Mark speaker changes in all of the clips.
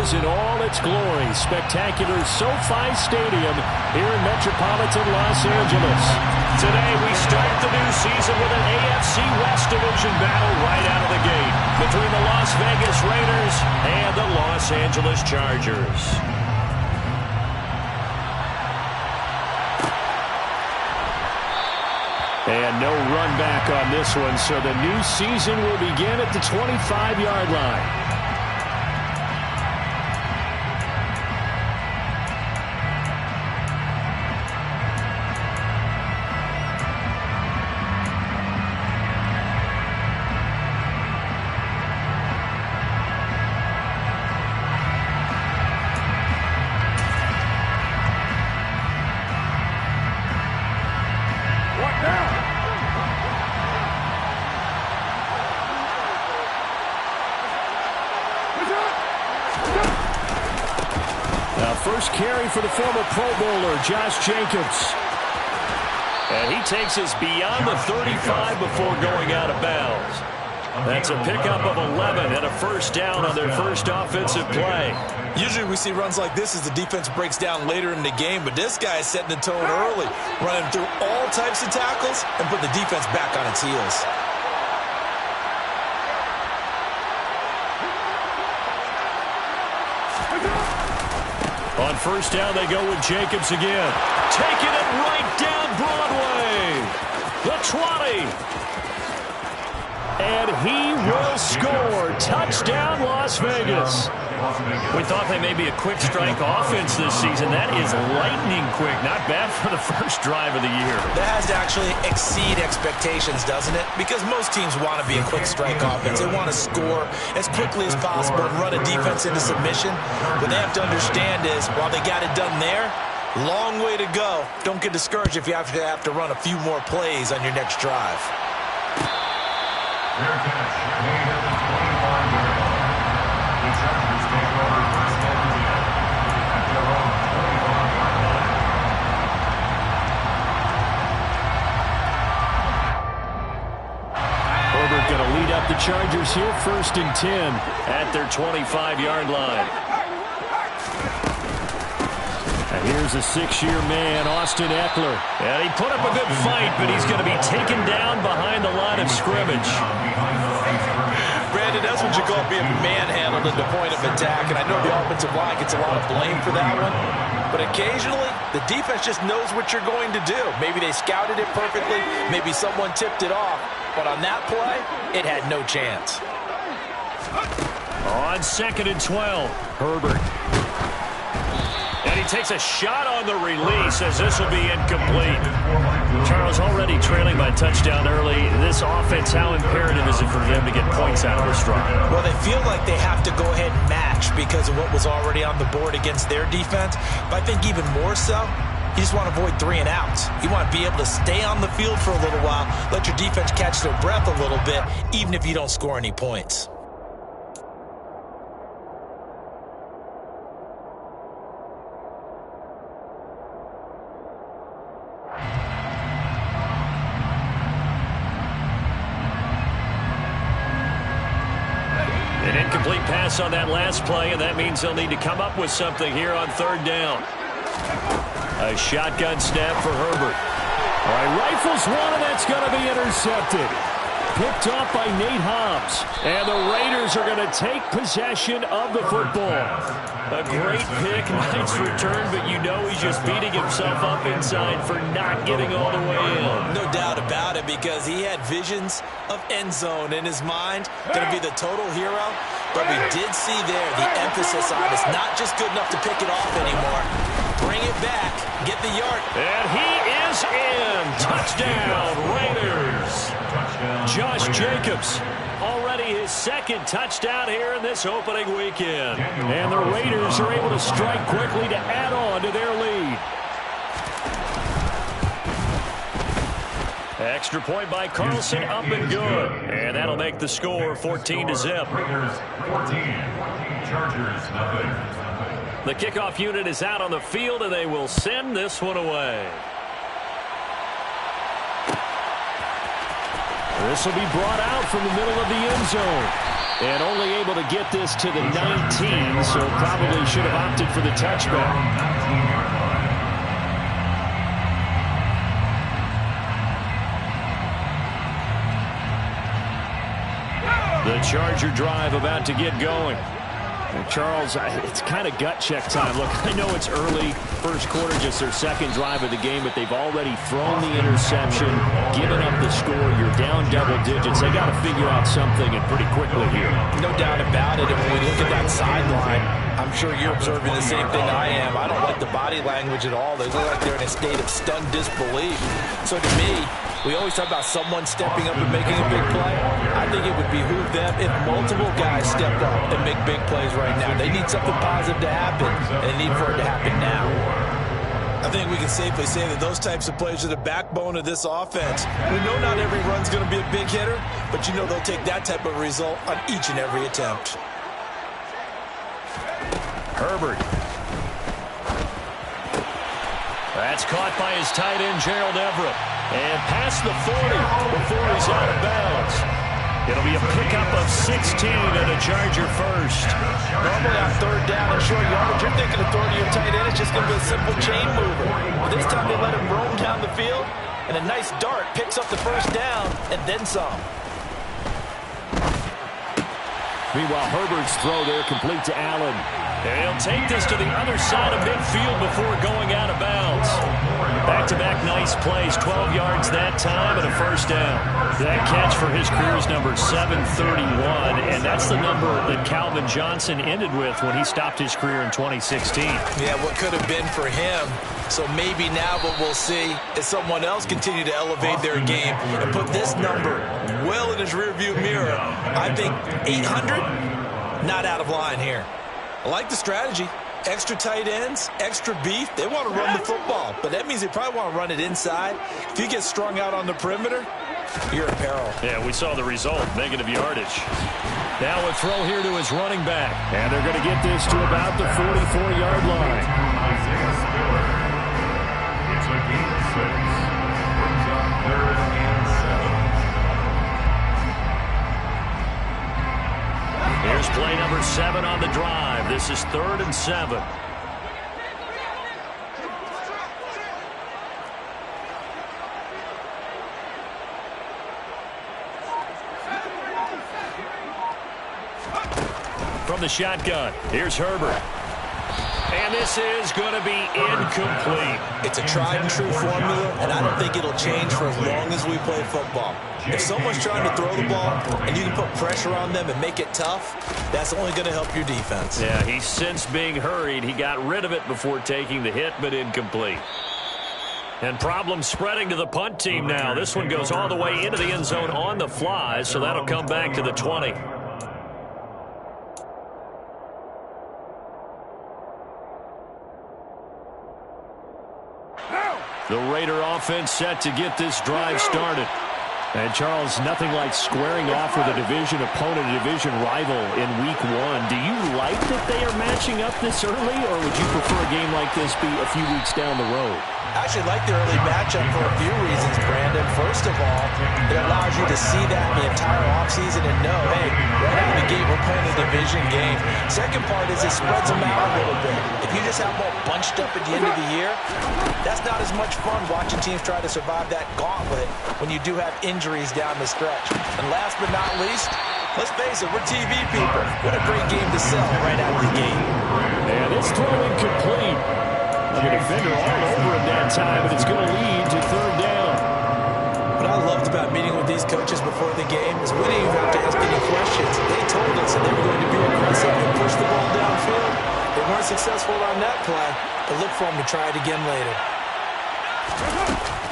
Speaker 1: is in all its glory. Spectacular SoFi Stadium here in metropolitan Los Angeles. Today we start the new season with an AFC West Division battle right out of the gate between the Las Vegas Raiders and the Los Angeles Chargers. And no run back on this one, so the new season will begin at the 25-yard line. First carry for the former Pro Bowler, Josh Jacobs. And he takes us beyond the 35 before going out of bounds. That's a pickup of 11 and a first down on their first offensive play.
Speaker 2: Usually we see runs like this as the defense breaks down later in the game, but this guy is setting the tone early, running through all types of tackles and put the defense back on its heels.
Speaker 1: On first down, they go with Jacobs again. Taking it right down Broadway. The 20. And he will score. Touchdown, Las Vegas. We thought they may be a quick strike offense this season. That is lightning quick. Not bad for the first drive of the year.
Speaker 2: That has to actually exceed expectations, doesn't it? Because most teams want to be a quick strike offense. They want to score as quickly as possible and run a defense into submission. What they have to understand is, while they got it done there, long way to go. Don't get discouraged if you have to run a few more plays on your next drive.
Speaker 3: Fair catch, made at the 25-yard line. The Chargers take over first and 10 at their own 25-yard line.
Speaker 1: Herbert going to lead up the Chargers here, first and 10 at their 25-yard line. And here's a 6-year man, Austin Eckler. And he put up a good fight, but he's going to be taken down behind the line of scrimmage.
Speaker 2: Brandon, that's what you call being manhandled at the point of attack. And I know the offensive line gets a lot of blame for that one. But occasionally, the defense just knows what you're going to do. Maybe they scouted it perfectly. Maybe someone tipped it off. But on that play, it had no chance.
Speaker 1: On 2nd and 12, Herbert. And he takes a shot on the release as this will be incomplete. Charles, already trailing by touchdown early. This offense, how imperative is it for them to get points out of this drive?
Speaker 2: Well, they feel like they have to go ahead and match because of what was already on the board against their defense. But I think even more so, you just want to avoid 3 and outs. You want to be able to stay on the field for a little while, let your defense catch their breath a little bit, even if you don't score any points.
Speaker 1: An incomplete pass on that last play, and that means they'll need to come up with something here on 3rd down. A shotgun snap for Herbert. All right, rifles one, and that's going to be intercepted. Picked off by Nate Hobbs. And the Raiders are going to take possession of the football. A great pick, nice return, but you know he's just beating himself up inside for not getting all the way in.
Speaker 2: No doubt about it, because he had visions of end zone in his mind. Going to be the total hero. But we did see there the emphasis on it's not just good enough to pick it off anymore. Bring it back. Get the yard.
Speaker 1: And he is in. Touchdown, Raiders. Josh Jacobs, already his 2nd touchdown here in this opening weekend. And the Raiders are able to strike quickly to add on to their lead. Extra point by Carlson, up and good. And that'll make the score 14-0.
Speaker 3: Raiders 14, Chargers nothing.
Speaker 1: The kickoff unit is out on the field, and they will send this one away. This will be brought out from the middle of the end zone. And only able to get this to the 19, so probably should have opted for the touchback.
Speaker 3: 19-yard line.
Speaker 1: The Charger drive about to get going. Charles, it's kind of gut check time. Look, I know it's early, first quarter, just their second drive of the game, but they've already thrown the interception, given up the score. You're down double digits. They got to figure out something, and pretty quickly here.
Speaker 2: No doubt about it. And when we look at that sideline, I'm sure you're observing the same thing I am. I don't like the body language at all. They look like they're in a state of stunned disbelief. So to me, we always talk about someone stepping up and making a big play. I think it would behoove them if multiple guys step up and make big plays right now. They need something positive to happen, and they need for it to happen now. I think we can safely say that those types of plays are the backbone of this offense. We know not every run's going to be a big hitter, but you know they'll take that type of result on each and every attempt.
Speaker 1: Herbert. That's caught by his tight end, Gerald Everett. And past the 40 before he's out of bounds. It'll be a pickup of 16 and a Charger first.
Speaker 2: Normally on third down and short yardage, you're thinking of throwing to your tight end. It's just going to be a simple chain mover. But this time they let him roam down the field, and a nice dart picks up the first down and then some.
Speaker 1: Meanwhile, Herbert's throw there complete to Allen. And he'll take this to the other side of midfield before going out of bounds. Back-to-back nice plays, 12 yards that time and a first down. That catch for his career is number 731, and that's the number that Calvin Johnson ended with when he stopped his career in 2016.
Speaker 2: Yeah, what could have been for him. So maybe now what we'll see is someone else continue to elevate their game and put this number well in his rearview mirror. I think 800, not out of line here. I like the strategy. Extra tight ends, extra beef. They want to run the football, but that means they probably want to run it inside. If you get strung out on the perimeter, you're in peril.
Speaker 1: Yeah, we saw the result, negative yardage. Now a throw here to his running back, and they're going to get this to about the 44-yard line.
Speaker 3: It's a gain of 6. Brings up 3rd and 7.
Speaker 1: Here's play number 7 on the drive. This is 3rd and 7. From the shotgun, here's Herbert. And this is going to be incomplete.
Speaker 2: It's a tried-and-true formula, and I don't think it'll change for as long as we play football. If someone's trying to throw the ball and you can put pressure on them and make it tough, that's only going to help your defense.
Speaker 1: Yeah, he's since being hurried. He got rid of it before taking the hit, but incomplete. And problems spreading to the punt team now. This one goes all the way into the end zone on the fly, so that'll come back to the 20. The Raider offense set to get this drive started. And, Charles, nothing like squaring off with a division opponent, a division rival in Week 1. Do you like that they are matching up this early, or would you prefer a game like this be a few weeks down the road?
Speaker 2: I actually like the early matchup for a few reasons, Brandon. First of all, it allows you to see that the entire offseason and know, hey, right out of the gate, we're playing a division game. Second part is it spreads them out a little bit. If you just have them all bunched up at the end of the year, that's not as much fun watching teams try to survive that gauntlet when you do have injuries down the stretch. And last but not least, let's face it, we're TV people. What a great game to sell right out of the gate.
Speaker 1: And it's throw incomplete. The defender all over him that time, but it's going to lead to 3rd down.
Speaker 2: What I loved about meeting with these coaches before the game is we didn't even have to ask any questions. They told us that they were going to be aggressive and push the ball downfield. They weren't successful on that play, but look for them to try it again later.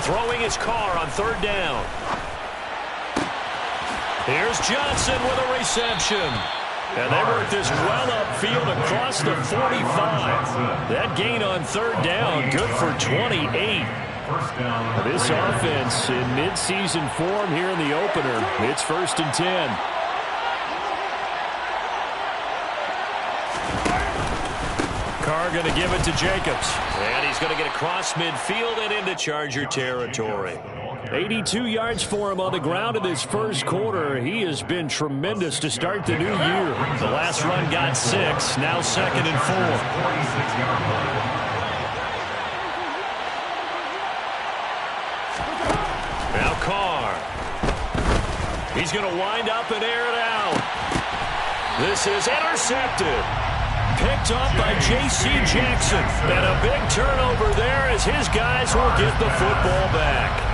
Speaker 1: Throwing his car on 3rd down. Here's Johnson with a reception. And they work this well upfield across the 45. That gain on 3rd down, good for 28. This offense in midseason form here in the opener. It's 1st and 10. Carr going to give it to Jacobs. And he's going to get across midfield and into Charger territory. 82 yards for him on the ground in this first quarter. He has been tremendous to start the new year. The last run got 6, now 2nd and 4. Now Carr. He's going to wind up and air it out. This is intercepted. Picked up by J.C. Jackson. And a big turnover there as his guys will get the football back.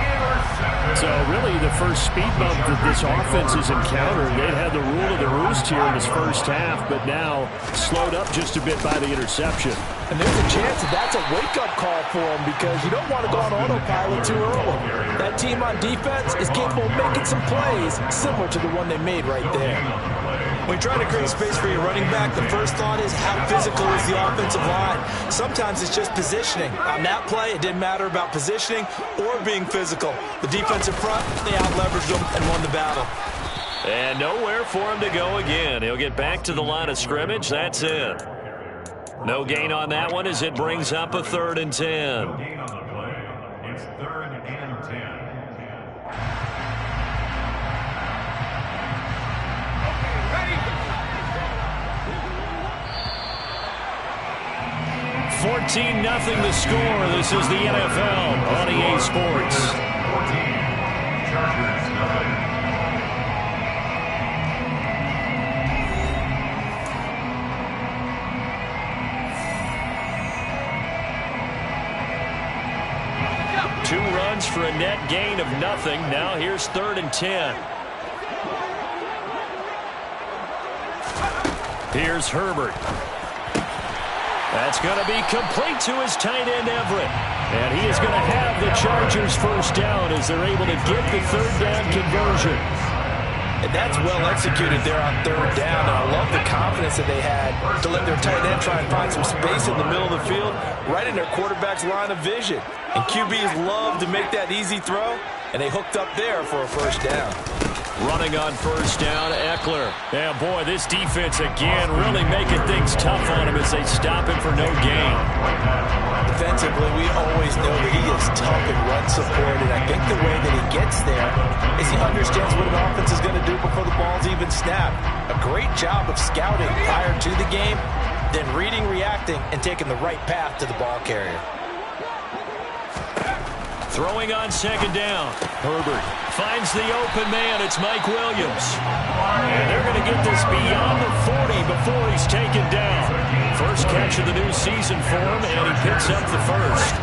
Speaker 1: So really the first speed bump that this offense has encountered. They'd had the rule of the roost here in this first half, but now slowed up just a bit by the interception.
Speaker 2: And there's a chance that that's a wake-up call for them because you don't want to go on autopilot too early. That team on defense is capable of making some plays similar to the one they made right there. When you're trying to create space for your running back, the first thought is how physical is the offensive line. Sometimes it's just positioning. On that play, it didn't matter about positioning or being physical. The defensive front, they out-leveraged them and won the battle.
Speaker 1: And nowhere for him to go again. He'll get back to the line of scrimmage. That's it. No gain on that one as it brings up a 3rd and 10.
Speaker 3: No gain on the play. It's 3rd and 10.
Speaker 1: 14-0 the score. This is the NFL on EA Sports.
Speaker 3: 14. Chargers, 0.
Speaker 1: Two runs for a net gain of nothing. Now here's 3rd and 10. Here's Herbert. That's going to be complete to his tight end, Everett. And he is going to have the Chargers first down as they're able to get the 3rd down conversion.
Speaker 2: And that's well executed there on 3rd down. And I love the confidence that they had to let their tight end try and find some space in the middle of the field, right in their quarterback's line of vision. And QBs love to make that easy throw, and they hooked up there for a first down.
Speaker 1: Running on first down, Eckler. Yeah, boy, this defense again really making things tough on him as they stop him for no gain.
Speaker 2: Defensively, we always know that he is tough and run support, and I think the way that he gets there is he understands what an offense is going to do before the ball's even snapped. A great job of scouting prior to the game, then reading, reacting, and taking the right path to the ball carrier.
Speaker 1: Throwing on 2nd down. Herbert finds the open man. It's Mike Williams. And they're going to get this beyond the 40 before he's taken down. First catch of the new season for him, and he picks up the first.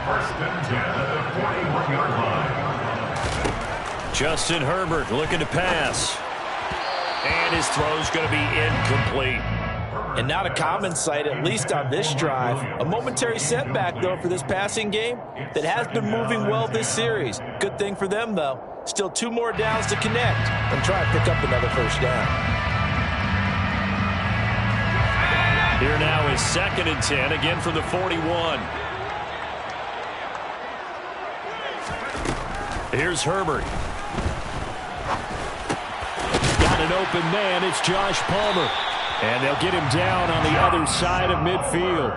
Speaker 3: 1st and 10 at the 41-yard line.
Speaker 1: Justin Herbert looking to pass. And his throw's going to be incomplete.
Speaker 2: And not a common sight, at least on this drive. A momentary setback, though, for this passing game that has been moving well this series. Good thing for them, though. Still 2 more downs to connect and try and pick up another first down.
Speaker 1: Here now is 2nd and 10, again from the 41. Here's Herbert. Got an open man. It's Josh Palmer. And they'll get him down on the other side of midfield.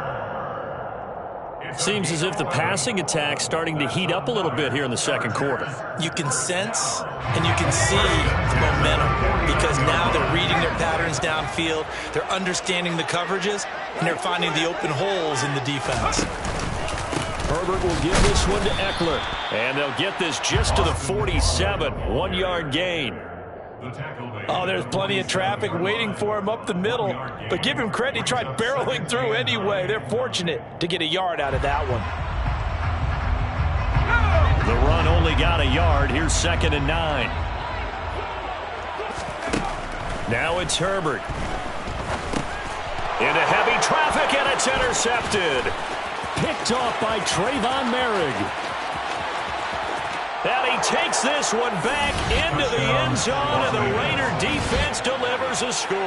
Speaker 1: Seems as if the passing attack's starting to heat up a little bit here in the second quarter.
Speaker 2: You can sense and you can see the momentum because now they're reading their patterns downfield, they're understanding the coverages, and they're finding the open holes in the defense.
Speaker 1: Herbert will give this one to Eckler. And they'll get this just to the 47, 1-yard gain.
Speaker 2: Oh, there's plenty of traffic waiting for him up the middle. But give him credit, he tried barreling through anyway. They're fortunate to get a yard out of that one.
Speaker 1: The run only got a yard. Here's 2nd and 9. Now it's Herbert. Into heavy traffic, and it's intercepted. Picked off by Trayvon Merrick. And he takes this one back into the end zone, and the Raider defense delivers a score.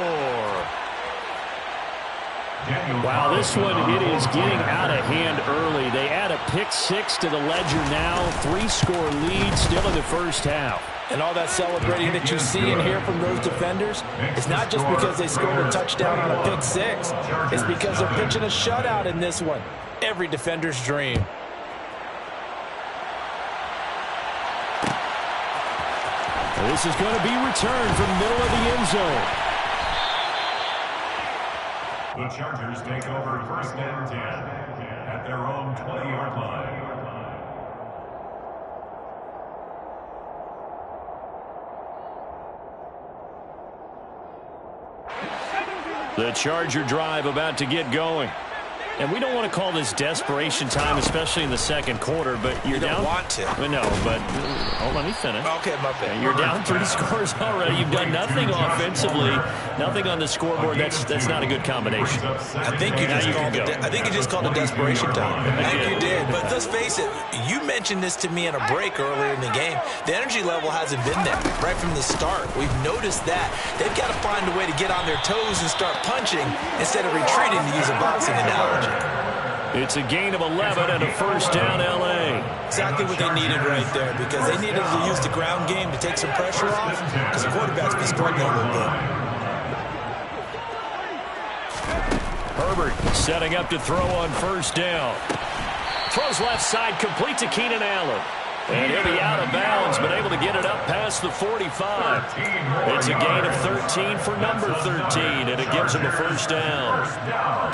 Speaker 1: Wow, this one, it is getting out of hand early. They add a pick-6 to the ledger now. 3-score lead still in the first half.
Speaker 2: And all that celebrating that you see and hear from those defenders, it's not just because they scored a touchdown on a pick-6. It's because they're pitching a shutout in this one. Every defender's dream.
Speaker 1: This is going to be returned from the middle of the end zone.
Speaker 3: The Chargers take over 1st and 10 at their own 20-yard line.
Speaker 1: The Charger drive about to get going. And we don't want to call this desperation time, especially in the second quarter, but you're down.
Speaker 2: You don't want to.
Speaker 1: No, but let me finish.
Speaker 2: Okay, my bad.
Speaker 1: You're down 3 scores already. You've done nothing offensively, nothing on the scoreboard. That's not a good combination.
Speaker 2: I think you just called it desperation time. I think you did. But let's face it, you mentioned this to me in a break earlier in the game. The energy level hasn't been there right from the start. We've noticed that. They've got to find a way to get on their toes and start punching instead of retreating, to use a boxing analogy.
Speaker 1: It's a gain of 11 and a 1st down, L.A.
Speaker 2: Exactly what they needed right there, because they needed to use the ground game to take some pressure off, because the quarterback's been struggling a little bit.
Speaker 1: Herbert setting up to throw on 1st down. Throws left side, complete to Keenan Allen. And he'll be out of bounds, but able to get it up past the 45. It's a gain of 13 for number 13, and it gives him a 1st down.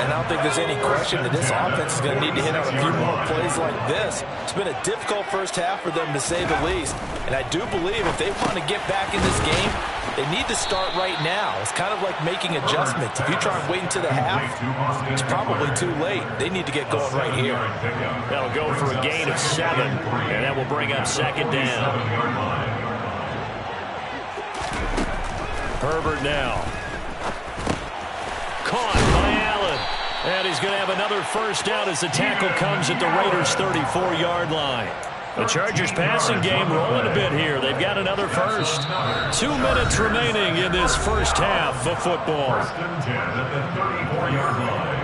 Speaker 2: And I don't think there's any question that this offense is going to need to hit on a few more plays like this. It's been a difficult first half for them, to say the least. And I do believe if they want to get back in this game, they need to start right now. It's kind of like making adjustments. If you try and wait until the half, it's probably too late. They need to get going right here.
Speaker 1: That'll go for a gain of 7, and that will bring up 2nd down. Herbert now. Caught by Allen. And he's going to have another 1st down as the tackle comes at the Raiders' 34-yard line. The Chargers passing game rolling a bit here. They've got another 1st. 2 minutes remaining in this first half of football.
Speaker 3: 1st and 10 at the 34-yard line.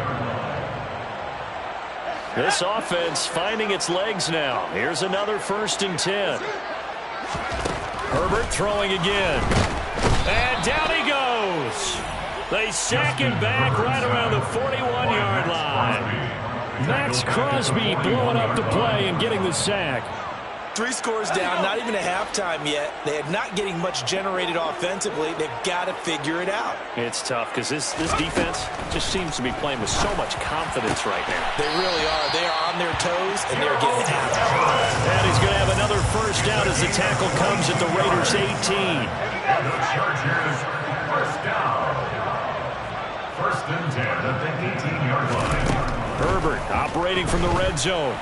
Speaker 1: This offense finding its legs now. Here's another 1st and 10. Herbert throwing again. And down he goes. They sack him back right around the 41-yard line. Max Crosby blowing up the play and getting the sack.
Speaker 2: 3 scores down, not even a halftime yet. They are not getting much generated offensively. They've got to figure it out.
Speaker 1: It's tough because this defense just seems to be playing with so much confidence right now.
Speaker 2: They really are. They are on their toes, and they're getting after it.
Speaker 1: And he's going to have another 1st down as the tackle comes at the Raiders' 18.
Speaker 3: And the Chargers 1st down. 1st and 10 at the 18-yard line.
Speaker 1: Herbert operating from the red zone.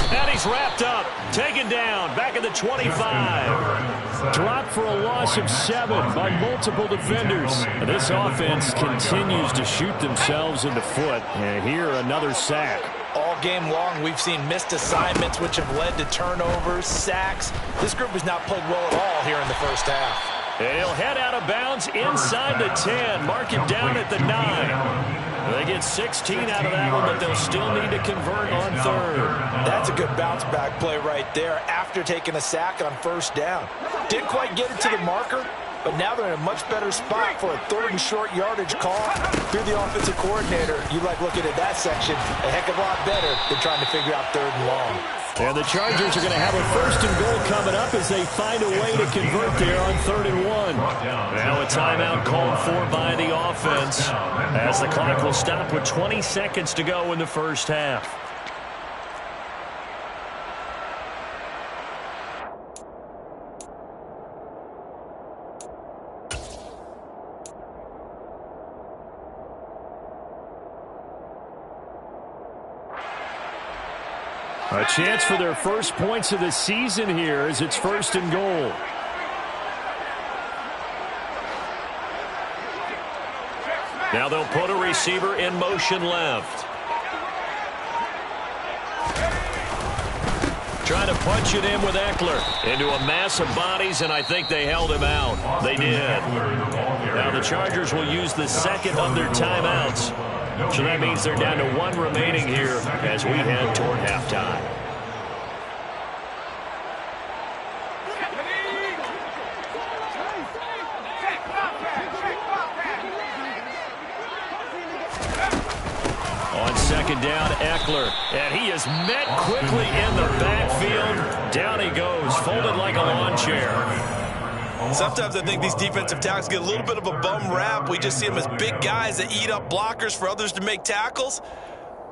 Speaker 1: And he's wrapped up. Taken down. Back at the 25. Dropped for a loss of 7 by multiple defenders. This offense continues to shoot themselves in the foot. And here another sack.
Speaker 2: All game long, we've seen missed assignments, which have led to turnovers, sacks. This group has not played well at all here in the first half.
Speaker 1: He'll head out of bounds inside the 10. Mark him down at the 9. They get 16 out of that one, but they'll still need to convert on 3rd.
Speaker 2: That's a good bounce-back play right there after taking a sack on 1st down. Didn't quite get it to the marker, but now they're in a much better spot for a 3rd and short yardage call. If you're the offensive coordinator, you like looking at that section a heck of a lot better than trying to figure out 3rd and long.
Speaker 1: And the Chargers are going to have a 1st and goal coming up as they find a way to convert there on 3rd and 1. Now a timeout called for by the offense as the clock will stop with 20 seconds to go in the first half. A chance for their first points of the season here as it's 1st and goal. Now they'll put a receiver in motion left. Trying to punch it in with Eckler into a mass of bodies, and I think they held him out. They did. Now the Chargers will use the 2nd of their timeouts. So that means they're down to 1 remaining here as we head toward halftime. On 2nd down, Eckler. And he is met quickly in the backfield. Down he goes, folded like a lawn chair.
Speaker 2: Sometimes I think these defensive tackles get a little bit of a bum rap. We just see them as big guys that eat up blockers for others to make tackles.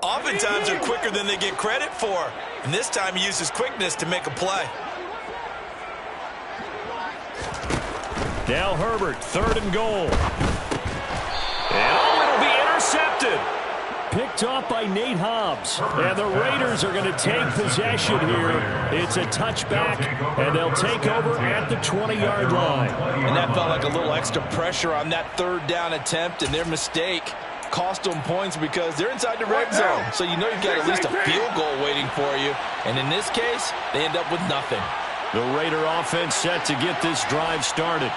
Speaker 2: Oftentimes they're quicker than they get credit for. And this time he uses quickness to make a play.
Speaker 1: Now Herbert, 3rd and goal. And it'll be intercepted. Picked off by Nate Hobbs. And the Raiders are going to take possession here. It's a touchback, and they'll take over at the 20-yard line.
Speaker 2: And that felt like a little extra pressure on that 3rd down attempt, and their mistake cost them points because they're inside the red zone. So you know you've got at least a field goal waiting for you. And in this case, they end up with nothing.
Speaker 1: The Raider offense set to get this drive started.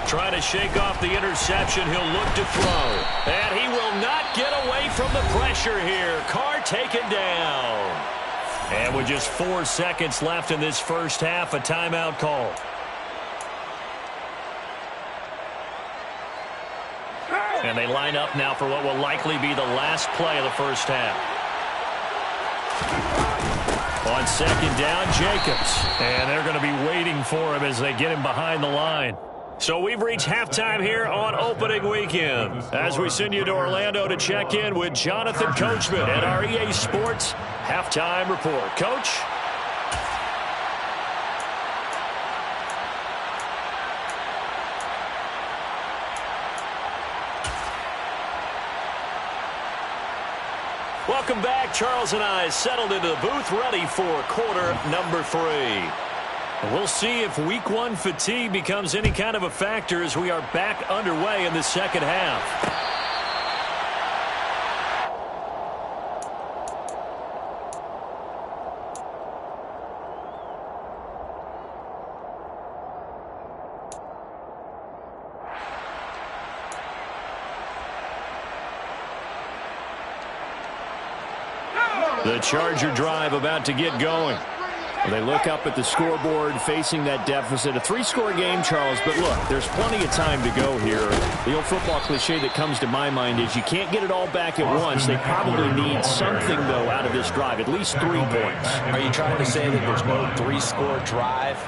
Speaker 1: Trying to shake off the interception. He'll look to throw. And he will not get away from the pressure here. Carr taken down. And with just 4 seconds left in this first half, a timeout call. And they line up now for what will likely be the last play of the first half. On 2nd down, Jacobs. And they're going to be waiting for him as they get him behind the line. So we've reached halftime here on opening weekend. As we send you to Orlando to check in with Jonathan Coachman at our EA Sports Halftime Report. Coach? Welcome back. Charles and I settled into the booth, ready for quarter number 3. We'll see if week 1 fatigue becomes any kind of a factor as we are back underway in the second half. The Charger drive about to get going. They look up at the scoreboard facing that deficit. A 3-score game, Charles, but look, there's plenty of time to go here. The old football cliche that comes to my mind is you can't get it all back at once. They probably need something, though, out of this drive, at least 3 points.
Speaker 2: Are you trying to say that there's no 3-score drive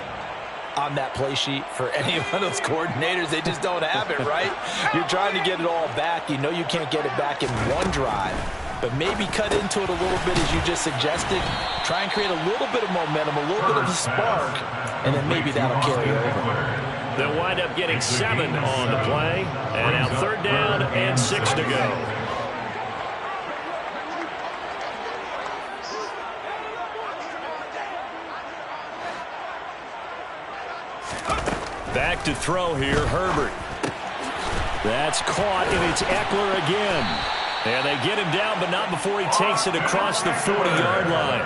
Speaker 2: on that play sheet for any of those coordinators? They just don't have it, right? You're trying to get it all back. You know you can't get it back in one drive. But maybe cut into it a little bit as you just suggested. Try and create a little bit of momentum, a little bit of a spark, and then maybe that'll carry over.
Speaker 1: They'll wind up getting 7 on the play. And now 3rd down and 6 to go. Back to throw here, Herbert. That's caught, and it's Eckler again. And they get him down, but not before he takes it across the 40-yard line.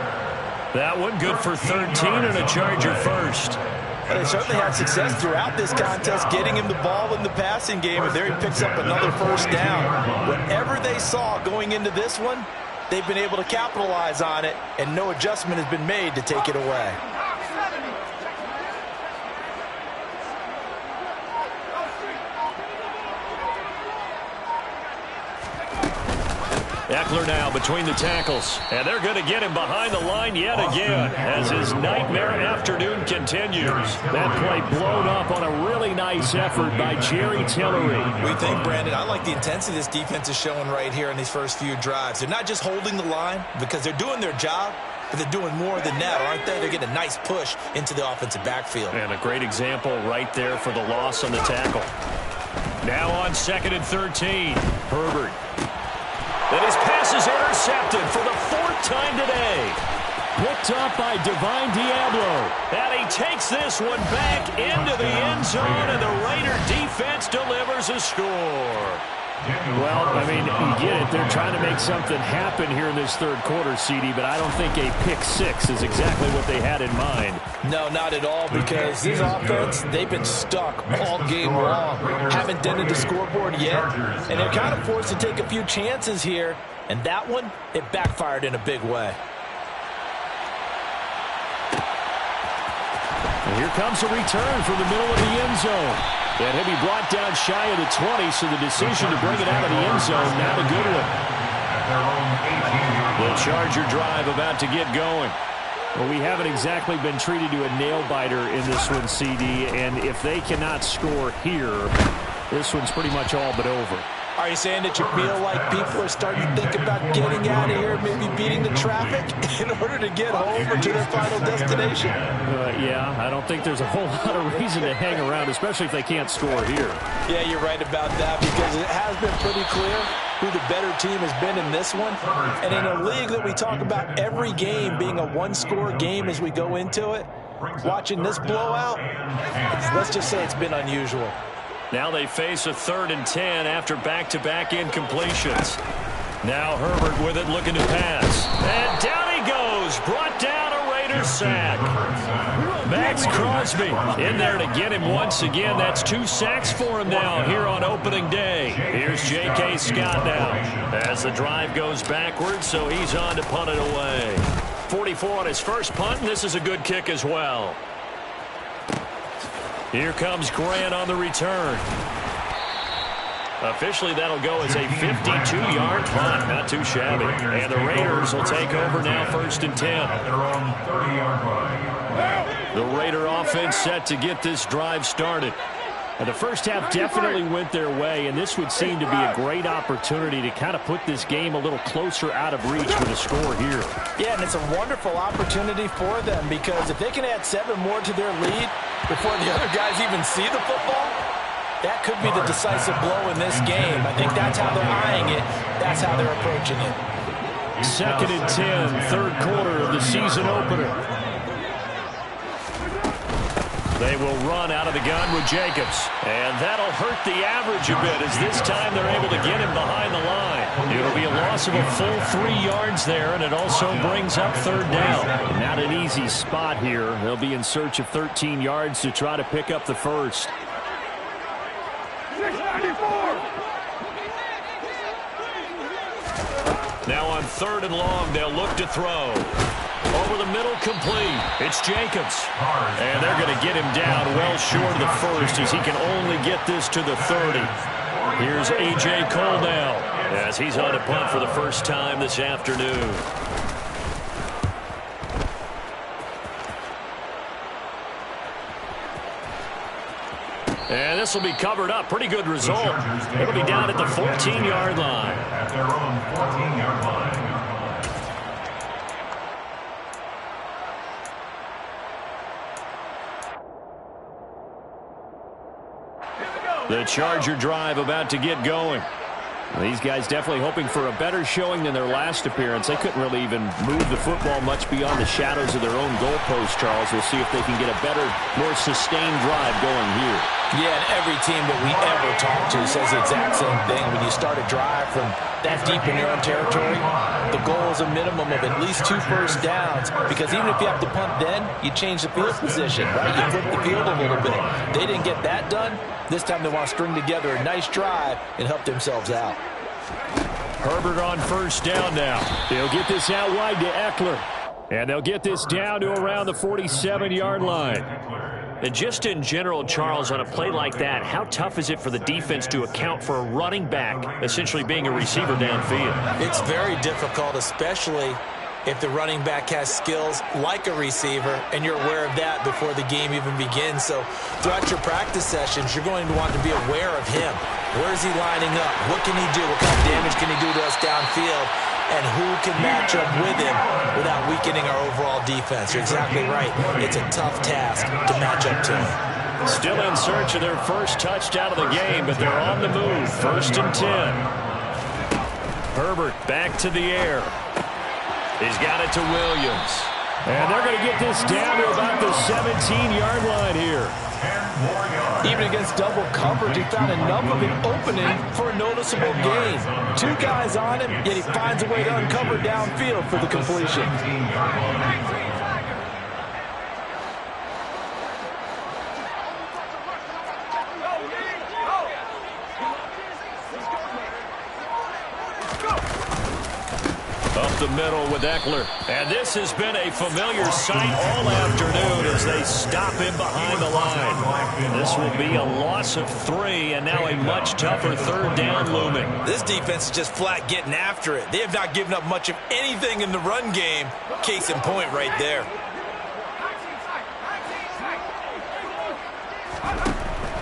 Speaker 1: That one good for 13 and a Charger first.
Speaker 2: Well, they certainly had success throughout this contest, getting him the ball in the passing game, and there he picks up another 1st down. Whatever they saw going into this one, they've been able to capitalize on it, and no adjustment has been made to take it away.
Speaker 1: Eckler now between the tackles, and they're going to get him behind the line yet again as his nightmare afternoon continues. That play blown up on a really nice effort by Jerry Tillery.
Speaker 2: We think, Brandon, I like the intensity this defense is showing right here in these first few drives. They're not just holding the line because they're doing their job, but they're doing more than that, aren't they? They're getting a nice push into the offensive backfield.
Speaker 1: And a great example right there for the loss on the tackle. Now on 2nd and 13, Herbert. And his pass is intercepted for the 4th time today. Picked up by Divine Diablo. And he takes this one back into the end zone, and the Raider defense delivers a score. Well, I mean, you get it. They're trying to make something happen here in this 3rd quarter, CD, but I don't think a pick 6 is exactly what they had in mind.
Speaker 2: No, not at all, because this offense, they've been stuck all game long. Haven't dented the scoreboard yet, and they're kind of forced to take a few chances here, and that one, it backfired in a big way.
Speaker 1: And here comes a return from the middle of the end zone. And he'll be brought down shy of the 20, so the decision to bring it out of the end zone, not a good one. The Charger drive about to get going. Well, we haven't exactly been treated to a nail-biter in this one, CD, and if they cannot score here, this one's pretty much all but over.
Speaker 2: Are you saying that you feel like people are starting to think about getting out of here, maybe beating the traffic in order to get home or to their final destination?
Speaker 1: Yeah, I don't think there's a whole lot of reason to hang around, especially if they can't score here.
Speaker 2: Yeah, you're right about that, because it has been pretty clear who the better team has been in this one. And in a league that we talk about every game being a one-score game as we go into it, watching this blowout, let's just say it's been unusual.
Speaker 1: Now they face a 3rd and 10 after back-to-back incompletions. Now Herbert with it, looking to pass. And down he goes. Brought down a Raiders sack. Max Crosby in there to get him once again. That's 2 sacks for him now here on opening day. Here's J.K. Scott now as the drive goes backwards, so he's on to punt it away. 44 on his first punt, and this is a good kick as well. Here comes Grant on the return. Officially, that'll go as a 52-yard punt. Not too shabby. And the Raiders will take over now, 1st and 10. The Raider offense set to get this drive started. And the first half definitely went their way, and this would seem to be a great opportunity to kind of put this game a little closer out of reach with a score here.
Speaker 2: Yeah, and it's a wonderful opportunity for them, because if they can add 7 more to their lead before the other guys even see the football, that could be the decisive blow in this game. I think that's how they're eyeing it. That's how they're approaching it.
Speaker 1: 2nd and 10, 3rd quarter of the season opener. They will run out of the gun with Jacobs. And that'll hurt the average a bit, as this time they're able to get him behind the line. It'll be a loss of a full 3 yards there, and it also brings up 3rd down. Not an easy spot here. They'll be in search of 13 yards to try to pick up the first. Now on 3rd and long, they'll look to throw. Over the middle, complete. It's Jacobs. And they're going to get him down well short of the first, as he can only get this to the 30. Here's A.J. Cole now, as he's on a punt for the first time this afternoon. And this will be covered up. Pretty good result. It'll be down at the 14-yard line.
Speaker 3: At their own 14-yard line.
Speaker 1: The Charger drive about to get going. These guys definitely hoping for a better showing than their last appearance. They couldn't really even move the football much beyond the shadows of their own goalpost, Charles. We'll see if they can get a better, more sustained drive going here.
Speaker 2: Yeah, and every team that we ever talk to says the exact same thing. When you start a drive from that deep in your own territory, the goal is a minimum of at least 2 first downs, because even if you have to punt then, you change the field position, right? You flip the field a little bit. They didn't get that done. This time they want to string together a nice drive and help themselves out.
Speaker 1: Herbert on 1st down now. They'll get this out wide to Eckler. And they'll get this down to around the 47-yard line. And just in general, Charles, on a play like that, how tough is it for the defense to account for a running back essentially being a receiver downfield?
Speaker 2: It's very difficult, especially if the running back has skills like a receiver, and you're aware of that before the game even begins. So throughout your practice sessions, you're going to want to be aware of him. Where is he lining up? What can he do? What kind of damage can he do to us downfield? And who can match up with him without weakening our overall defense? You're exactly right. It's a tough task to match up to him.
Speaker 1: Still in search of their first touchdown of the game, but they're on the move. 1st and 10. Herbert back to the air. He's got it to Williams. And they're going to get this down to about the 17-yard line here.
Speaker 2: Even against double coverage, he found enough of an opening for a noticeable gain. 2 guys on him, yet he finds a way to uncover downfield for the completion.
Speaker 1: Up the middle with Eckler. And this has been a familiar sight all afternoon as they stop him behind the line. This will be a loss of 3, and now a much tougher third down looming.
Speaker 2: This defense is just flat getting after it. They have not given up much of anything in the run game. Case in point right there.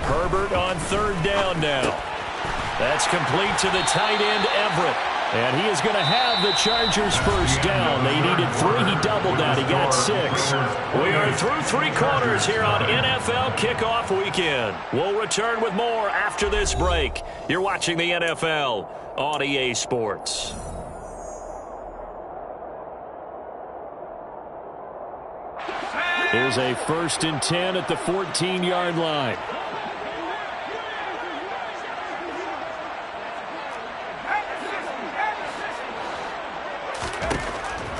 Speaker 1: Herbert on third down now. That's complete to the tight end, Everett. And he is going to have the Chargers first down. They needed 3. He doubled that. He got 6. We are through 3 quarters here on NFL Kickoff Weekend. We'll return with more after this break. You're watching the NFL on EA Sports. Here's a 1st and 10 at the 14-yard line.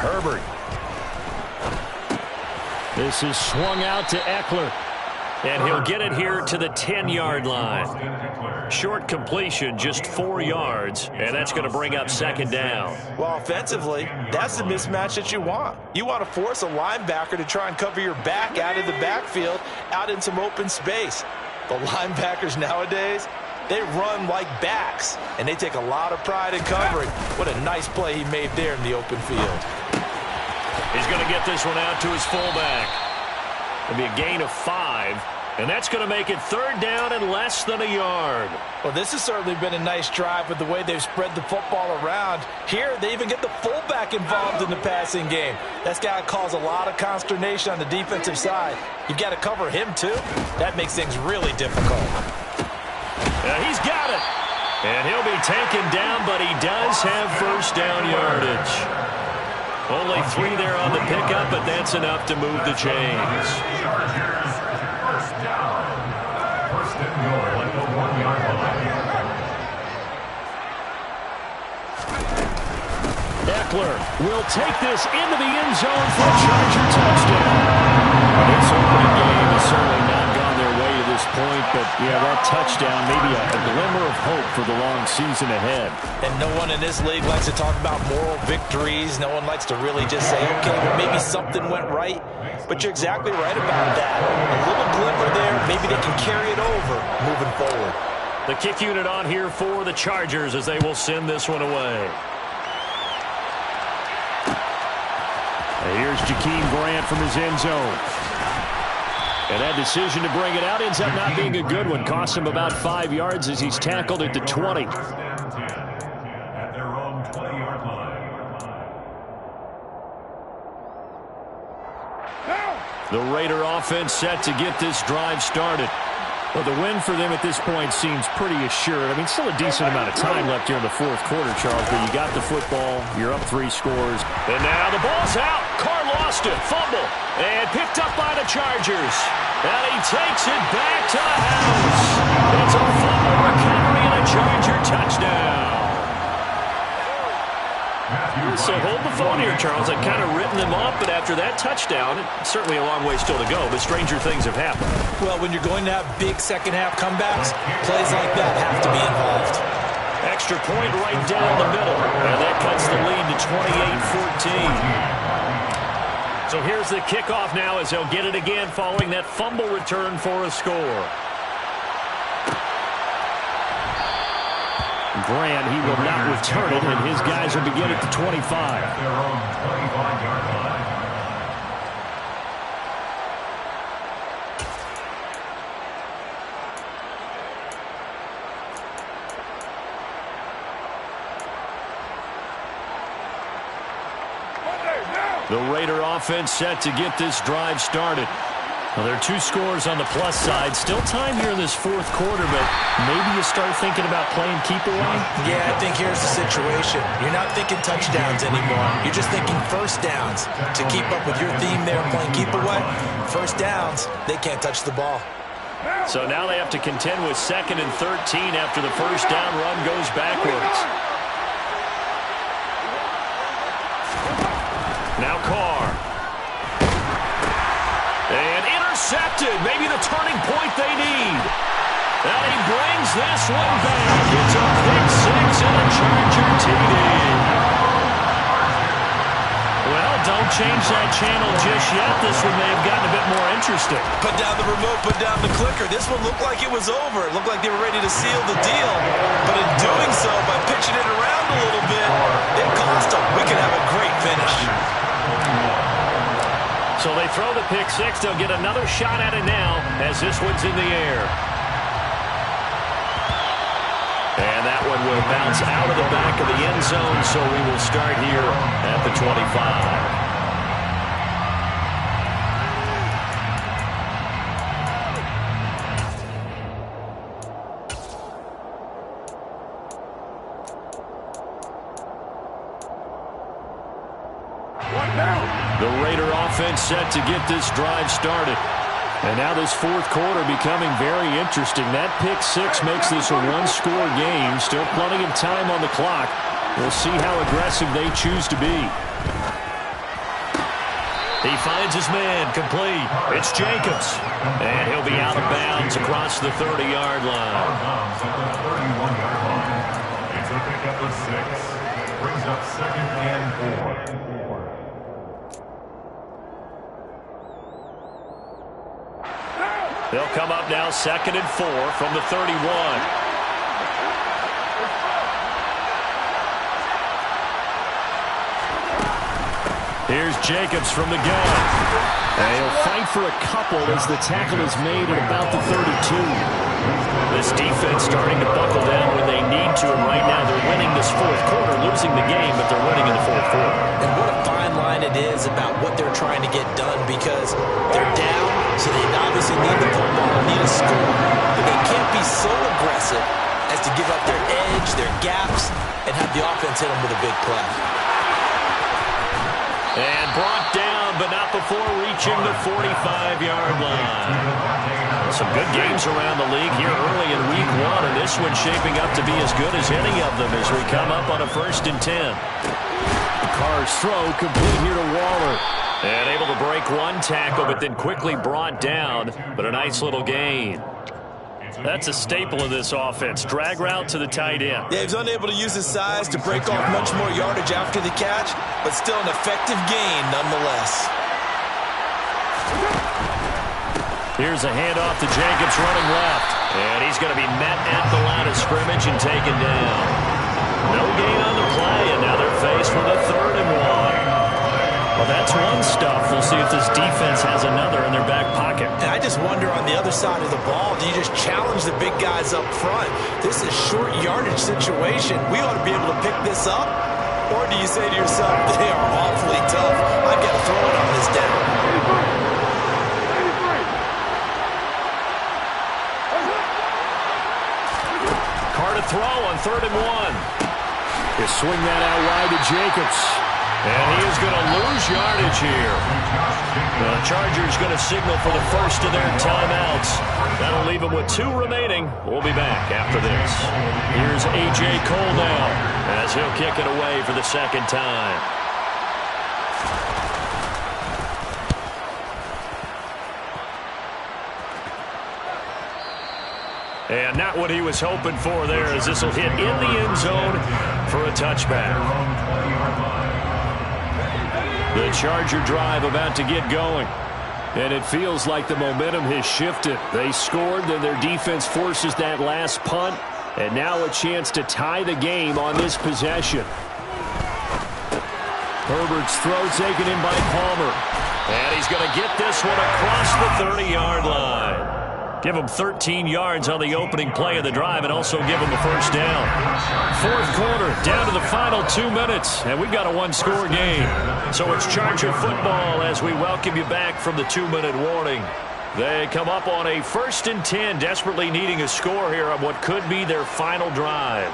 Speaker 1: Herbert. This is swung out to Eckler. And he'll get it here to the 10-yard line. Short completion, just 4 yards, and that's going to bring up 2nd down.
Speaker 2: Well, offensively, that's the mismatch that you want. You want to force a linebacker to try and cover your back out of the backfield, out in some open space. The linebackers nowadays, they run like backs, and they take a lot of pride in covering. What a nice play he made there in the open field.
Speaker 1: He's going to get this one out to his fullback. It'll be a gain of 5, and that's going to make it 3rd down and less than a yard.
Speaker 2: Well, this has certainly been a nice drive with the way they've spread the football around. Here, they even get the fullback involved in the passing game. That's got to cause a lot of consternation on the defensive side. You've got to cover him, too. That makes things really difficult.
Speaker 1: He's got it. And he'll be taken down, but he does have first down yardage. Only 3 there on the pickup, but that's enough to move the chains.
Speaker 3: Chargers, first down. First and goal at the 1-yard line.
Speaker 1: Eckler will take this into the end zone for a Charger touchdown. This opening game has certainly not gone their way to this point, but yeah, that touchdown, maybe a glimmer of hope for the long season ahead.
Speaker 2: And no one in this league likes to talk about moral victories. No one likes to really just say, okay, well, maybe something went right. But you're exactly right about that. A little glimmer there, maybe they can carry it over moving forward.
Speaker 1: The kick unit on here for the Chargers as they will send this one away. And here's Jakeem Grant from his end zone. And that decision to bring it out ends up not being a good one. Costs him about 5 yards as he's tackled at the 20.
Speaker 3: At their own 20-yard line.
Speaker 1: The Raider offense set to get this drive started. Well, the win for them at this point seems pretty assured. I mean, still a decent amount of time left here in the 4th quarter, Charles, but you got the football, you're up 3 scores. And now the ball's out. Carr lost it, fumble, and picked up by the Chargers. And he takes it back to the house. It's a fumble recovery and a Charger touchdown. So hold the phone here, Charles. I've kind of written them off, but after that touchdown, it's certainly a long way still to go, but stranger things have happened.
Speaker 2: Well, when you're going to have big second-half comebacks, plays like that have to be involved.
Speaker 1: Extra point right down the middle, and that cuts the lead to 28-14. So here's the kickoff now as they'll get it again following that fumble return for a score. Grant, he will not return it, and his guys will begin at the 25.
Speaker 3: Their own 25-yard line.
Speaker 1: The Raider offense set to get this drive started. Well, there are 2 scores on the plus side. Still time here in this 4th quarter, but maybe you start thinking about playing keep away?
Speaker 2: Yeah, I think here's the situation. You're not thinking touchdowns anymore. You're just thinking first downs. To keep up with your theme there, playing keep away, first downs, they can't touch the ball.
Speaker 1: So now they have to contend with 2nd and 13 after the first down run goes backwards. Now Carr. And intercepted. Maybe the turning point they need. And he brings this one back. It's a pick 6 and a Charger TD. change that channel just yet. This one may have gotten a bit more interesting.
Speaker 2: Put down the remote, put down the clicker. This one looked like it was over. It looked like they were ready to seal the deal. But in doing so, by pitching it around a little bit, it cost them. We could have a great finish.
Speaker 1: So they throw the pick six. They'll get another shot at it now as this one's in the air. And that one will bounce out of the back of the end zone, so we will start here at the 25. The Raider offense set to get this drive started. And now this fourth quarter becoming very interesting. That pick six makes this a one-score game. Still plenty of time on the clock. We'll see how aggressive they choose to be. He finds his man, complete. It's Jacobs. And he'll be out of bounds across the 30-yard line.
Speaker 3: Out of bounds at the 31-yard line. It's a pickup of 6. Brings up 2nd and 4.
Speaker 1: They'll come up now 2nd and 4 from the 31. Here's Jacobs from the gun. And he'll fight for a couple as the tackle is made at about the 32. This defense starting to buckle down when they need to, and right now they're winning this fourth quarter, losing the game, but they're winning in the fourth quarter.
Speaker 2: And what a fine line it is about what they're trying to get done, because they're down, so they obviously need the football and need a score. But they can't be so aggressive as to give up their edge, their gaps, and have the offense hit them with a big play.
Speaker 1: And brought down, but not before reaching the 45-yard line. Some good games around the league here early in week 1, and this one's shaping up to be as good as any of them as we come up on a 1st and 10. Carr's throw complete here to Waller. And able to break one tackle, but then quickly brought down, but a nice little gain. That's a staple of this offense. Drag route to the tight end.
Speaker 2: Yeah, he's unable to use his size to break off much more yardage after the catch, but still an effective gain nonetheless.
Speaker 1: Here's a handoff to Jacobs running left. And he's going to be met at the line of scrimmage and taken down. No gain on the play, and now they're faced with a 3rd and 1. Well, that's one stuff. We'll see if this defense has another in their back pocket.
Speaker 2: And I just wonder on the other side of the ball, do you just challenge the big guys up front? This is short yardage situation. We ought to be able to pick this up. Or do you say to yourself, they are awfully tough. I've got to throw it on this down.
Speaker 1: Carr to throw on 3rd and 1. He'll swing that out wide to Jacobs. And he is going to lose yardage here. The Chargers going to signal for the first of their timeouts. That'll leave them with 2 remaining. We'll be back after this. Here's A.J. Cole now as he'll kick it away for the 2nd time. And not what he was hoping for there, as this will hit in the end zone for a touchback. The Charger drive about to get going. And it feels like the momentum has shifted. They scored, then their defense forces that last punt. And now a chance to tie the game on this possession. Herbert's throw taken in by Palmer. And he's going to get this one across the 30-yard line. Give him 13 yards on the opening play of the drive and also give him a first down. Fourth quarter, down to the final 2 minutes, and we've got a one-score game. So it's Charger football as we welcome you back from the 2-minute warning. They come up on a 1st and 10, desperately needing a score here on what could be their final drive.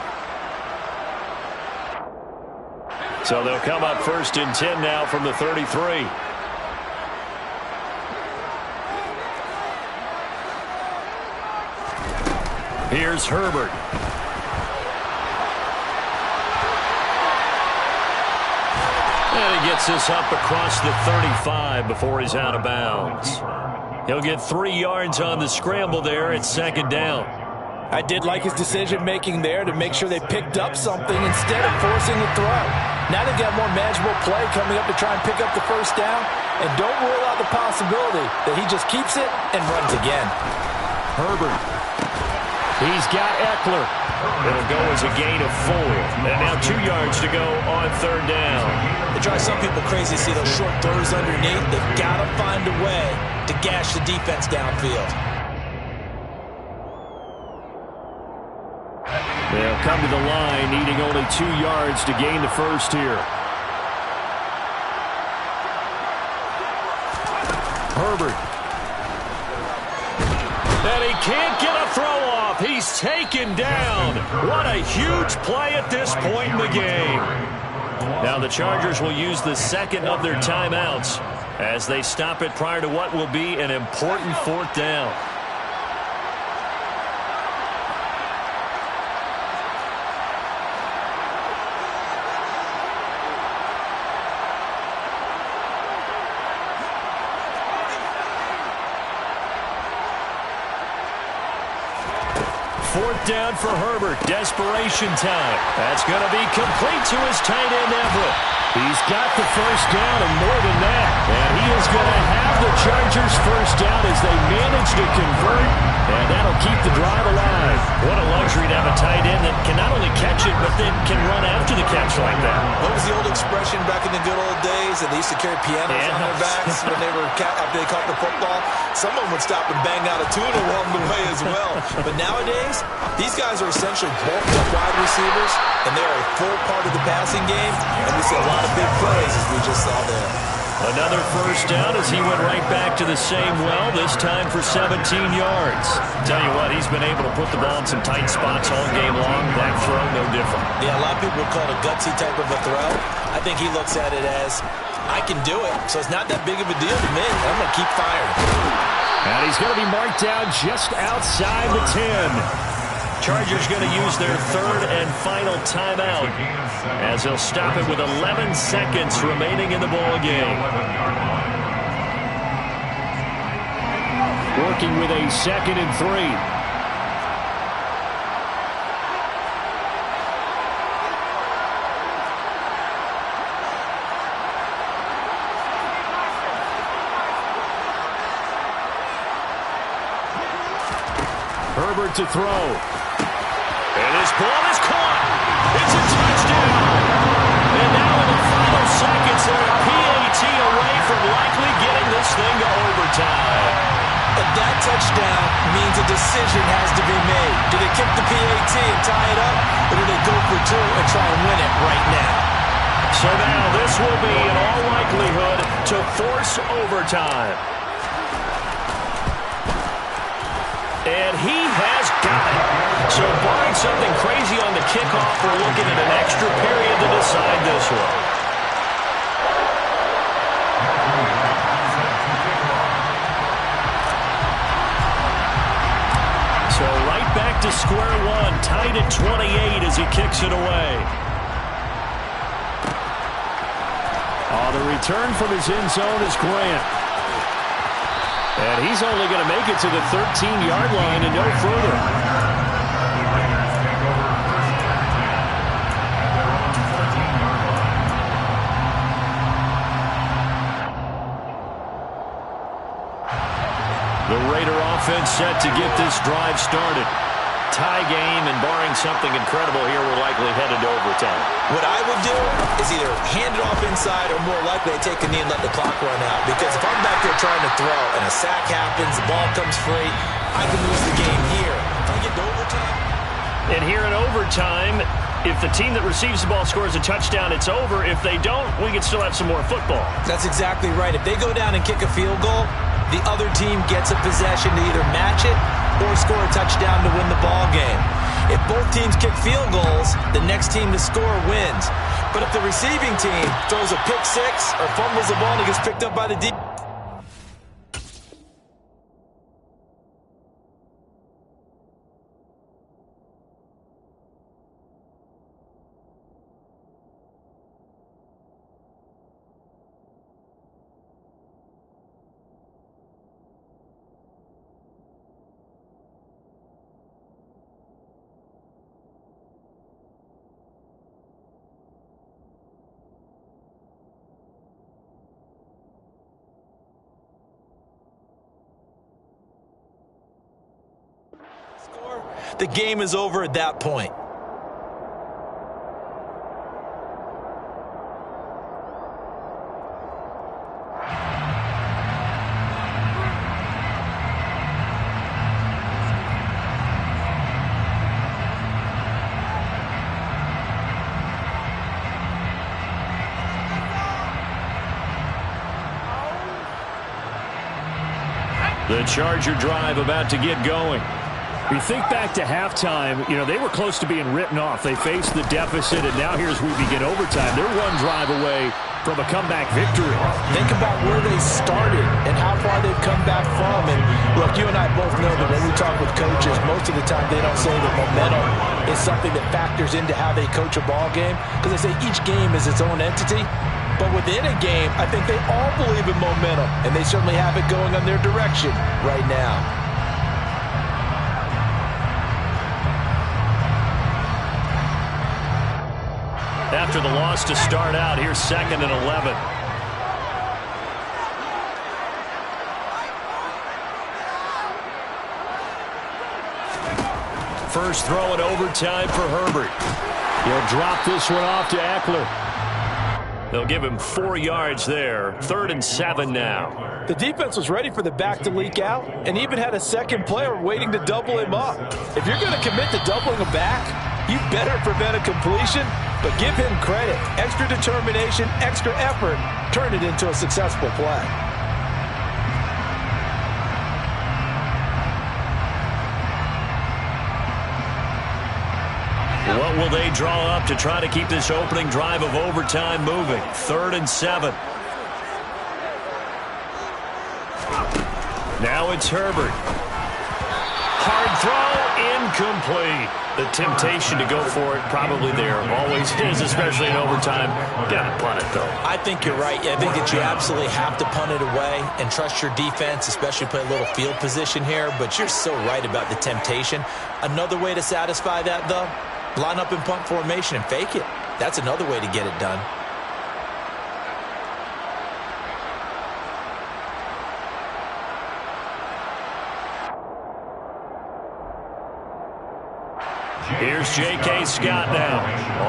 Speaker 1: So they'll come up 1st and 10 now from the 33. Here's Herbert. And he gets this up across the 35 before he's out of bounds. He'll get 3 yards on the scramble there at 2nd down.
Speaker 2: I did like his decision-making there to make sure they picked up something instead of forcing the throw. Now they've got more manageable play coming up to try and pick up the first down. And don't rule out the possibility that he just keeps it and runs again.
Speaker 1: Herbert. He's got Eckler. It'll go as a gain of 4. And now 2 yards to go on third down.
Speaker 2: It drives some people crazy to see those short throws underneath. They've got to find a way to gash the defense downfield.
Speaker 1: They'll come to the line, needing only 2 yards to gain the first here. Herbert. And he can't get a throw off. He's taken down. What a huge play at this point in the game. Now the Chargers will use the second of their timeouts as they stop it prior to what will be an important 4th down. Fourth down for Herbert. Desperation time. That's going to be complete to his tight end, Everett. He's got the first down and more than that. And he is going to have the Chargers first down as they manage to convert. And that'll keep the drive alive. What a luxury to have a tight end that can not only catch it, but then can run after the catch like that.
Speaker 2: What was the old expression back in the good old days that they used to carry pianos on their backs when they were after they caught the football? Someone would stop and bang out a tune along the way as well. But nowadays, these guys are essentially bulked up wide receivers, and they're a full part of the passing game, and we see a lot of big plays as we just saw there.
Speaker 1: Another first down as he went right back to the same well, this time for 17 yards. Tell you what, he's been able to put the ball in some tight spots all game long. That throw, no different.
Speaker 2: Yeah, a lot of people would call it a gutsy type of a throw. I think he looks at it as, I can do it, so it's not that big of a deal to me. I'm going to keep firing.
Speaker 1: And he's going to be marked down just outside the 10. Chargers going to use their third and final timeout as they'll stop it with 11 seconds remaining in the ball game. Working with a 2nd and 3. Herbert to throw. And his ball is caught. It's a touchdown. And now in the final seconds, they're a PAT away from likely getting this thing to overtime.
Speaker 2: And that touchdown means a decision has to be made. Do they kick the PAT and tie it up, or do they go for 2 and try and win it right now?
Speaker 1: So now this will be, in all likelihood, to force overtime. And he has got it. So barring something crazy on the kickoff, we're looking at an extra period to decide this one. So right back to square one, tied at 28 as he kicks it away. The return from his end zone is Grant. And he's only going to make it to the 13-yard line and no further. The Raider offense set to get this drive started. Tie game, and barring something incredible here, we're likely headed to overtime.
Speaker 2: What I would do is either hand it off inside or more likely I take a knee and let the clock run out. Because if I'm back there trying to throw and a sack happens, the ball comes free, I can lose the game here. If I get to overtime.
Speaker 1: And here in overtime, if the team that receives the ball scores a touchdown, it's over. If they don't, we can still have some more football.
Speaker 2: That's exactly right. If they go down and kick a field goal, the other team gets a possession to either match it or score a touchdown to win the ball game. If both teams kick field goals, the next team to score wins. But if the receiving team throws a pick six or fumbles the ball and it gets picked up by the defense, the game is over at that point.
Speaker 1: The Charger drive about to get going.
Speaker 4: We think back to halftime, they were close to being written off. They faced the deficit, and now here's we begin overtime. They're one drive away from a comeback victory.
Speaker 2: Think about where they started and how far they've come back from. And look, you and I both know that when we talk with coaches, most of the time they don't say that momentum is something that factors into how they coach a ball game, because they say each game is its own entity. But within a game, I think they all believe in momentum, and they certainly have it going on their direction right now.
Speaker 1: After the loss to start out, here's 2nd and 11. First throw in overtime for Herbert.
Speaker 4: He'll drop this one off to Eckler.
Speaker 1: They'll give him 4 yards there. 3rd and 7 now.
Speaker 2: The defense was ready for the back to leak out and even had a second player waiting to double him up. If you're going to commit to doubling a back, you better prevent a completion, but give him credit. Extra determination, extra effort, turn it into a successful play.
Speaker 1: What will they draw up to try to keep this opening drive of overtime moving? 3rd and 7. Now it's Herbert. Hard throw, incomplete. The temptation to go for it probably there. Always is, especially in overtime. Got to punt it, though.
Speaker 2: I think you're right. I think that you absolutely have to punt it away and trust your defense, especially play a little field position here. But you're so right about the temptation. Another way to satisfy that, though, line up in punt formation and fake it. That's another way to get it done.
Speaker 1: Here's J.K. Scott now,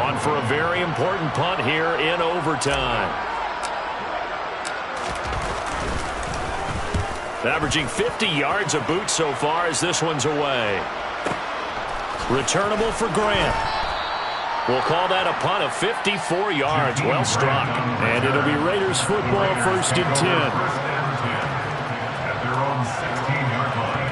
Speaker 1: on for a very important punt here in overtime. Averaging 50 yards a boot so far as this one's away. Returnable for Grant. We'll call that a punt of 54 yards. Well struck.
Speaker 4: And it'll be Raiders football, 1st and 10.
Speaker 3: At their own 16-yard line.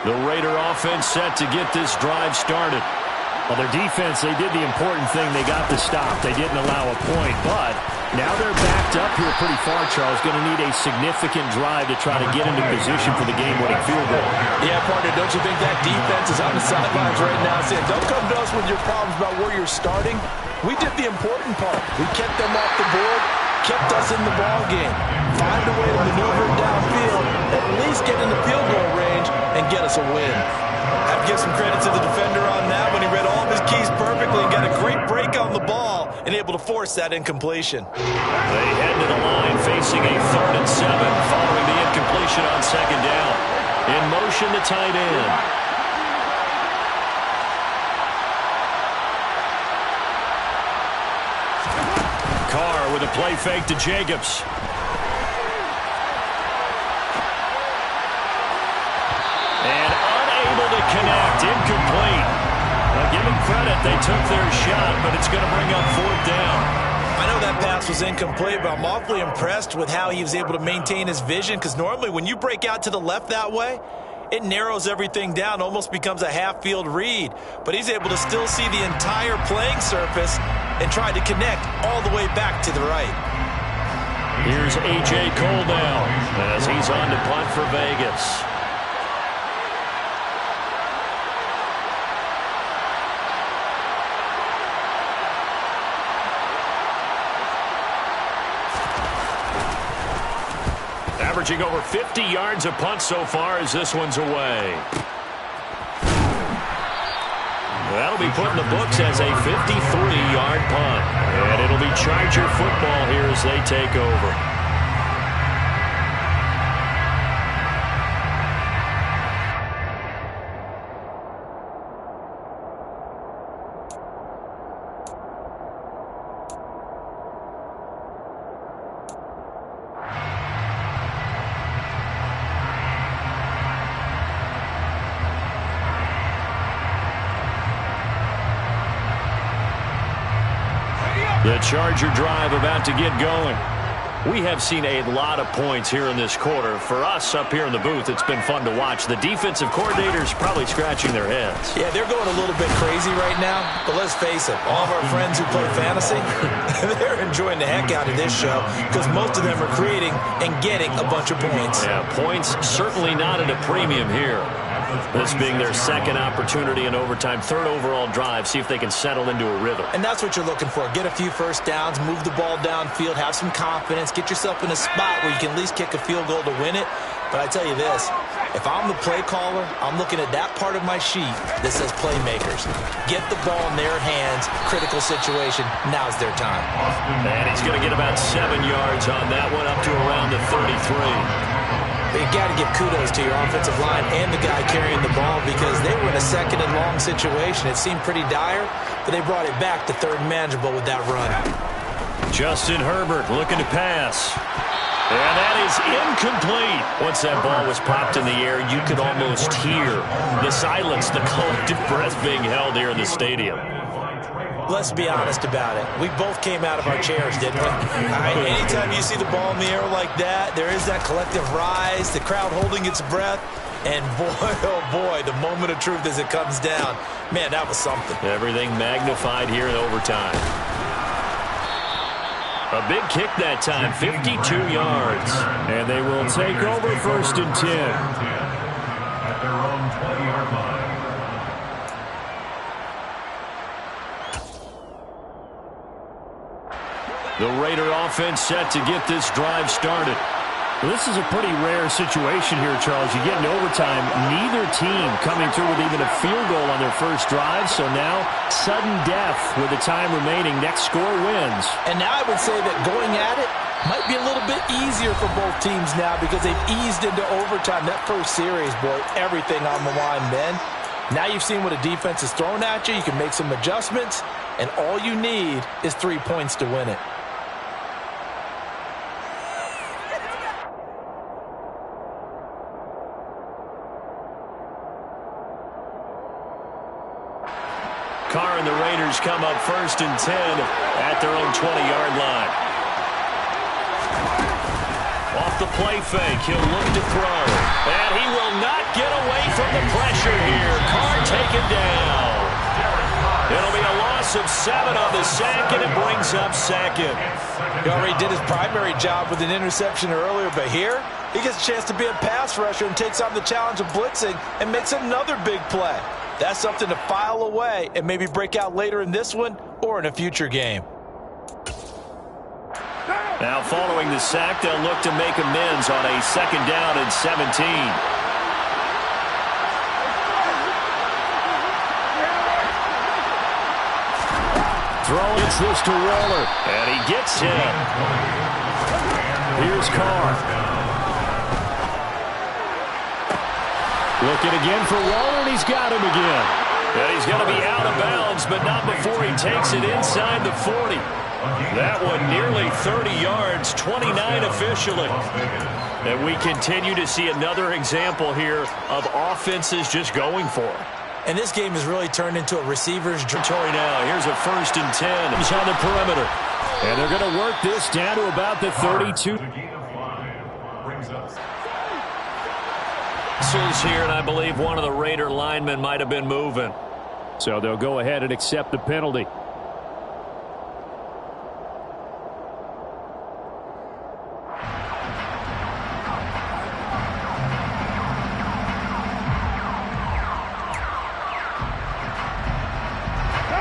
Speaker 1: The Raider offense set to get this drive started.
Speaker 4: Well, their defense, they did the important thing. They got the stop. They didn't allow a point, but now they're backed up here pretty far, Charles. Going to need a significant drive to try to get into position for the game-winning field goal.
Speaker 2: Yeah, partner, don't you think that defense is on the sidelines right now saying, don't come to us with your problems about where you're starting. We did the important part. We kept them off the board, kept us in the ball game. Find a way to maneuver downfield, at least get into field goal range, and get us a win. I have to give some credit to the defender on that when he read all of his keys perfectly and got a great break on the ball and able to force that incompletion.
Speaker 1: They head to the line facing a 3rd and 7 following the incompletion on 2nd down. In motion, the tight end. Carr with a play fake to Jacobs. And unable to connect, incomplete. Now give them credit, they took their shot, but it's going to bring up 4th down.
Speaker 2: I know that pass was incomplete, but I'm awfully impressed with how he was able to maintain his vision, because normally when you break out to the left that way, it narrows everything down, almost becomes a half-field read. But he's able to still see the entire playing surface and try to connect all the way back to the right.
Speaker 1: Here's A.J. Cole now as he's on to punt for Vegas. Averaging over 50 yards a punt so far as this one's away. That'll be put in the books as a 53-yard punt. And it'll be Charger football here as they take over. The Charger drive about to get going. We have seen a lot of points here in this quarter. For us up here in the booth, it's been fun to watch. The defensive coordinators probably scratching their heads.
Speaker 2: Yeah, they're going a little bit crazy right now, but let's face it, all of our friends who play fantasy, they're enjoying the heck out of this show because most of them are creating and getting a bunch of points.
Speaker 1: Yeah, points certainly not at a premium here. This being their 2nd opportunity in overtime, 3rd overall drive, see if they can settle into a rhythm.
Speaker 2: And that's what you're looking for. Get a few first downs, move the ball downfield, have some confidence, get yourself in a spot where you can at least kick a field goal to win it. But I tell you this, if I'm the play caller, I'm looking at that part of my sheet that says playmakers. Get the ball in their hands, critical situation, now's their time.
Speaker 1: And he's going to get about 7 yards on that one, up to around the 33.
Speaker 2: But you got to give kudos to your offensive line and the guy carrying the ball because they were in a 2nd and long situation. It seemed pretty dire, but they brought it back to 3rd and manageable with that run.
Speaker 1: Justin Herbert looking to pass. And that is incomplete. Once that ball was popped in the air, you could almost hear the silence, the collective breath being held here in the stadium.
Speaker 2: Let's be honest about it. We both came out of our chairs, didn't we? Anytime you see the ball in the air like that, there is that collective rise, the crowd holding its breath, and boy, oh boy, the moment of truth as it comes down. Man, that was something.
Speaker 1: Everything magnified here in overtime. A big kick that time, 52 yards. And they will take over 1st and 10.
Speaker 3: At their own 20-yard line.
Speaker 1: The Raider offense set to get this drive started.
Speaker 4: Well, this is a pretty rare situation here, Charles. You get in overtime, neither team coming through with even a field goal on their first drive. So now, sudden death with the time remaining. Next score wins.
Speaker 2: And now I would say that going at it might be a little bit easier for both teams now because they've eased into overtime. That first series, boy, everything on the line then. Now you've seen what a defense is thrown at you. You can make some adjustments, and all you need is 3 points to win it.
Speaker 1: Carr and the Raiders come up 1st and 10 at their own 20-yard line. Off the play fake, he'll look to throw. And he will not get away from the pressure here. Carr taken down. It'll be a loss of 7 on the sack, and it brings up 2nd.
Speaker 2: He already did his primary job with an interception earlier, but here he gets a chance to be a pass rusher and takes on the challenge of blitzing and makes another big play. That's something to file away and maybe break out later in this one or in a future game.
Speaker 1: Now following the sack, they'll look to make amends on a 2nd down and 17.
Speaker 4: throw. It's this to Waller.
Speaker 1: And he gets him.
Speaker 4: Here's Carr. Looking again for Waller, and he's got him again.
Speaker 1: And he's going to be out of bounds, but not before he takes it inside the 40. That one nearly 30 yards, 29 officially. And we continue to see another example here of offenses just going for it.
Speaker 2: And this game has really turned into a receiver's territory
Speaker 1: now. Here's a 1st and 10. He's on the perimeter.
Speaker 4: And they're going to work this down to about the 32.
Speaker 1: Whistles here, and I believe one of the Raider linemen might have been moving.
Speaker 4: So they'll go ahead and accept the penalty.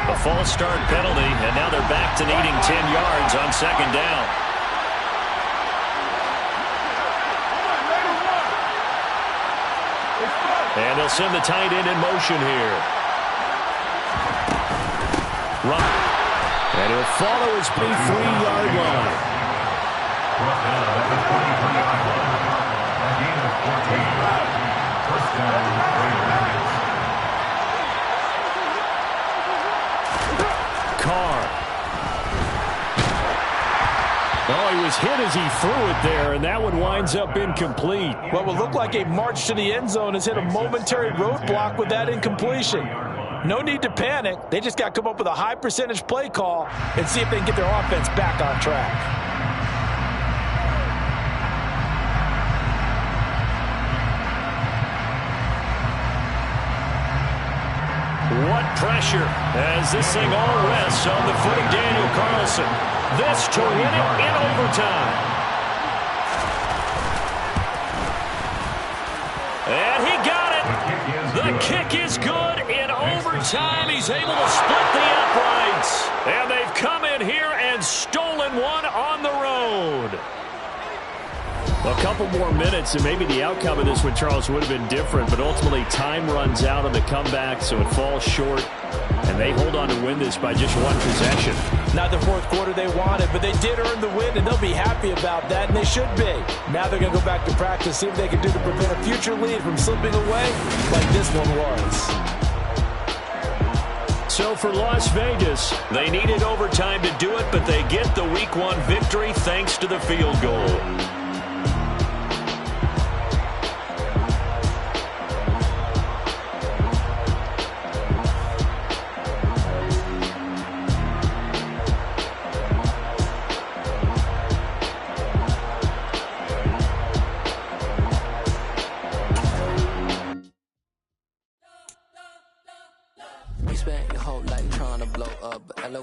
Speaker 1: A false start penalty, and now they're back to needing 10 yards on 2nd down. And they'll send the tight end in motion here. Run.
Speaker 4: And he'll follow his big 3-yard line. Carr. Oh, he was hit as he threw it there, and that one winds up incomplete.
Speaker 2: What will look like a march to the end zone has hit a momentary roadblock with that incompletion. No need to panic. They just got to come up with a high percentage play call and see if they can get their offense back on track.
Speaker 1: What pressure as this thing all rests on the foot of Daniel Carlson. This to win it in overtime. And he got it. The kick is good. In overtime, he's able to split the uprights. And they've come in here and stolen one on the road.
Speaker 4: A couple more minutes, and maybe the outcome of this one, Charles, would have been different. But ultimately, time runs out on the comeback, so it falls short. And they hold on to win this by just one possession.
Speaker 2: Not the 4th quarter they wanted, but they did earn the win, and they'll be happy about that, and they should be. Now they're going to go back to practice, see what they can do to prevent a future lead from slipping away like this one was.
Speaker 4: So for Las Vegas,
Speaker 1: they needed overtime to do it, but they get the Week 1 victory thanks to the field goal.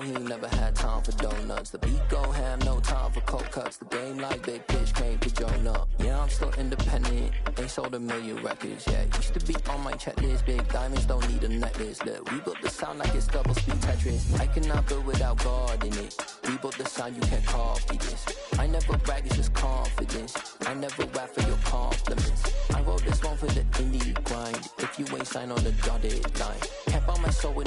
Speaker 5: Never had time for donuts. The beat go ham, no time for cold cuts. The game like big pitch came to join up. Yeah, I'm still independent. Ain't sold a million records yet. Used to be on my checklist. Big diamonds don't need a necklace. Look, we built the sound like it's double speed Tetris. I cannot build without God in it. We built the sound, you can't copy this. I never brag, it's just confidence. I never rap for your compliments. I wrote this one for the indie grind. If you ain't signed on the dotted line, kept on my soul with no